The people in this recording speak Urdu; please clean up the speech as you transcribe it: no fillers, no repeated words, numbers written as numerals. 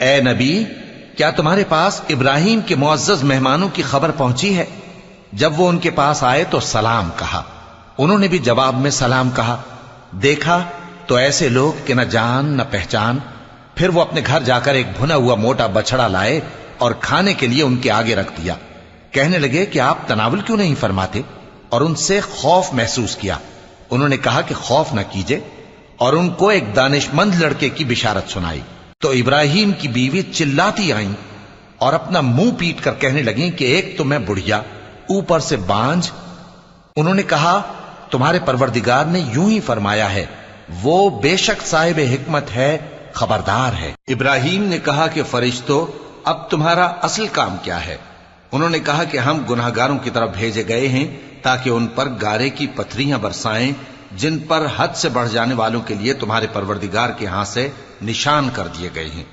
اے نبی، کیا تمہارے پاس ابراہیم کے معزز مہمانوں کی خبر پہنچی ہے؟ جب وہ ان کے پاس آئے تو سلام کہا، انہوں نے بھی جواب میں سلام کہا۔ دیکھا تو ایسے لوگ کہ نہ جان نہ پہچان۔ پھر وہ اپنے گھر جا کر ایک بھنا ہوا موٹا بچڑا لائے اور کھانے کے لیے ان کے آگے رکھ دیا۔ کہنے لگے کہ آپ تناول کیوں نہیں فرماتے؟ اور ان سے خوف محسوس کیا۔ انہوں نے کہا کہ خوف نہ کیجے، اور ان کو ایک دانشمند لڑکے کی بشارت سنائی۔ تو ابراہیم کی بیوی چلاتی آئیں اور اپنا منہ پیٹ کر کہنے لگیں کہ ایک تو میں بڑھیا، اوپر سے بانجھ۔ انہوں نے کہا تمہارے پروردگار نے یوں ہی فرمایا ہے، وہ بے شک صاحب حکمت ہے، خبردار ہے۔ ابراہیم نے کہا کہ فرشتو، اب تمہارا اصل کام کیا ہے؟ انہوں نے کہا کہ ہم گناہگاروں کی طرف بھیجے گئے ہیں تاکہ ان پر گارے کی پتھریاں برسائیں جن پر حد سے بڑھ جانے والوں کے لیے تمہارے پروردگار کے ہاں سے نشان کر دیے گئے ہیں۔